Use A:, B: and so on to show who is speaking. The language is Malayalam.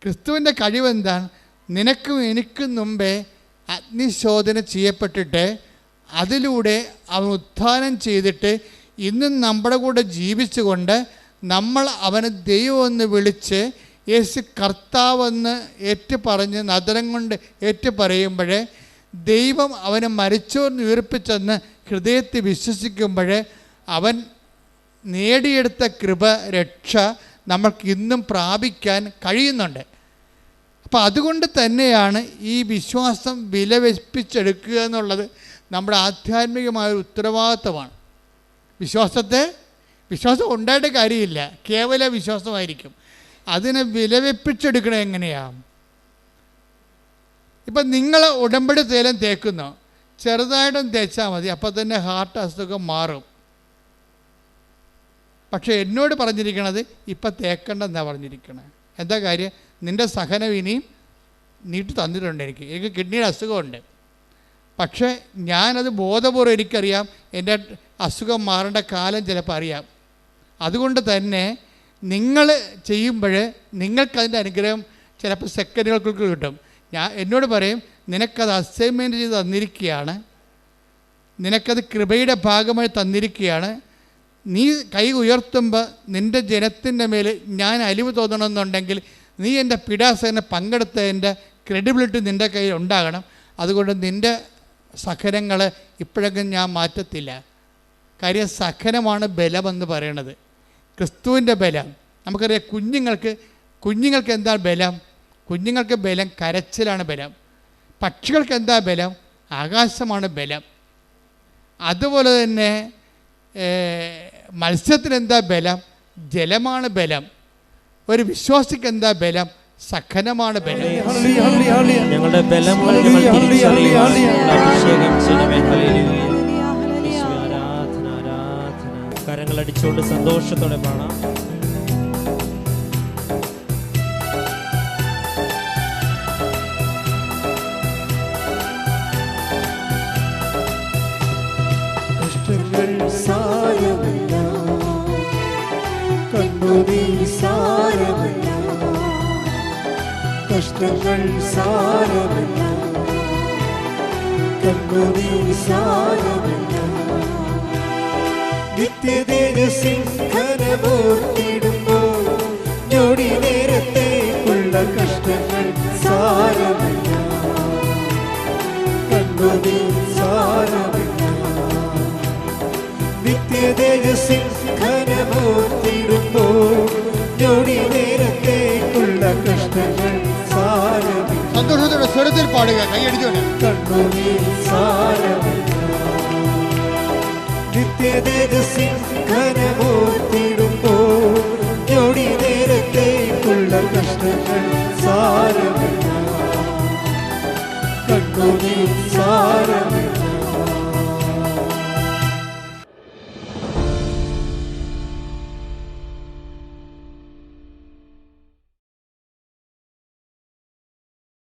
A: ക്രിസ്തുവിൻ്റെ കഴിവെന്താണ്? നിനക്കും എനിക്കും മുമ്പേ അഗ്നിശോധന ചെയ്യപ്പെട്ടിട്ട് അതിലൂടെ അവൻ ഉത്ഥാനം ചെയ്തിട്ട് ഇന്നും നമ്മുടെ കൂടെ ജീവിച്ചുകൊണ്ട് നമ്മൾ അവനെ ദൈവമെന്ന് വിളിച്ച് യേശു കർത്താവെന്ന് ഏറ്റുപറഞ്ഞ് നദരം കൊണ്ട് ഏറ്റുപറയുമ്പോൾ ദൈവം അവനെ മരിച്ചോർന്ന് ഉയർപ്പിച്ചെന്ന് ഹൃദയത്തിൽ വിശ്വസിക്കുമ്പോൾ അവൻ നേടിയെടുത്ത കൃപ, രക്ഷ നമ്മൾക്ക് ഇന്നും പ്രാപിക്കാൻ കഴിയുന്നുണ്ട്. അപ്പോൾ അതുകൊണ്ട് തന്നെയാണ് ഈ വിശ്വാസം വിലവെപ്പിച്ചെടുക്കുക എന്നുള്ളത് നമ്മുടെ ആധ്യാത്മികമായ ഉത്തരവാദിത്വമാണ്. വിശ്വാസം ഉണ്ടായിട്ട് കാര്യമില്ല, കേവല വിശ്വാസമായിരിക്കും. അതിനെ വിലവെപ്പിച്ചെടുക്കണം എങ്ങനെയാണ്? ഇപ്പം നിങ്ങൾ ഉടമ്പടി തേലം തേക്കുന്നു, ചെറുതായിട്ടും തേച്ചാൽ മതി, അപ്പോൾ തന്നെ ഹാർട്ട് അസുഖം മാറും. പക്ഷേ എന്നോട് പറഞ്ഞിരിക്കണത് ഇപ്പം തേക്കണ്ടെന്നാണ് പറഞ്ഞിരിക്കണത്. എന്താ കാര്യം? നിൻ്റെ സഹനം ഇനിയും നീട്ടി തന്നിട്ടുണ്ട്. എനിക്ക് കിഡ്നിയുടെ അസുഖമുണ്ട്. പക്ഷേ ഞാനത് ബോധപൂർവ്വം എനിക്കറിയാം, എൻ്റെ അസുഖം മാറേണ്ട കാലം ചിലപ്പോൾ അറിയാം. അതുകൊണ്ട് തന്നെ നിങ്ങൾ ചെയ്യുമ്പോൾ നിങ്ങൾക്കതിൻ്റെ അനുഗ്രഹം ചിലപ്പോൾ സെക്കൻഡുകൾക്ക് കിട്ടും. എന്നോട് പറയും, നിനക്കത് അസൈൻമെൻറ്റ് ചെയ്ത് തന്നിരിക്കുകയാണ്, നിനക്കത് കൃപയുടെ ഭാഗമായി തന്നിരിക്കുകയാണ്. നീ കൈ ഉയർത്തുമ്പോൾ നിൻ്റെ ജനത്തിൻ്റെ മേൽ ഞാൻ അലിവ് തോന്നണമെന്നുണ്ടെങ്കിൽ നീ എൻ്റെ പീഡാസഹനം പങ്കെടുത്തതിൻ്റെ ക്രെഡിബിലിറ്റി നിൻ്റെ കയ്യിൽ ഉണ്ടാകണം. അതുകൊണ്ട് നിൻ്റെ സഹനങ്ങൾ ഇപ്പോഴൊക്കെ ഞാൻ മാറ്റത്തില്ല. കാര്യം സഹനമാണ് ബലമെന്ന് പറയണത്, ക്രിസ്തുവിൻ്റെ ബലം. നമുക്കറിയാം കുഞ്ഞുങ്ങൾക്ക് എന്താ ബലം? കുഞ്ഞുങ്ങൾക്ക് ബലം കരച്ചിലാണ് ബലം. പക്ഷികൾക്ക് എന്താ ബലം? ആകാശമാണ് ബലം. അതുപോലെ തന്നെ മത്സ്യത്തിന് എന്താ ബലം? ജലമാണ് ബലം. ഒരു വിശ്വാസിക്ക് എന്താ ബലം? സഹനമാണ് ബലം.
B: ഞങ്ങളുടെ ബലങ്ങൾ കരങ്ങളടിച്ചുകൊണ്ട് സന്തോഷത്തോടെ പാടാം.
C: കഷ്ടങ്ങൾ സാരമല്ല, കണ്ണുനീർ സാരമല്ല, കഷ്ടങ്ങൾ സാരമല്ല, കണ്ണുനീർ സാരമല്ല, നിത്യതേജസിംഹനമോർത്തിടുമ്പോൾ ഞൊടി നേരത്തേക്കുള്ള കഷ്ടങ്ങൾ സാരമല്ല, കണ്ണുനീർ സാരമല്ല, നിത്യതേജസിംഹനമോർത്തിടുമ്പോൾ ഞൊടി നേരത്തേക്കുള്ള കഷ്ടങ്ങൾ സാരമില്ല.
A: സന്തോഷത്തോടെ സ്വരത്തിൽ പാടുക, കൈയടിച്ചോണ്ട്.
C: കണ്ണുനീർ സാരമില്ല, നിത്യതേജസിംഹനമോർത്തി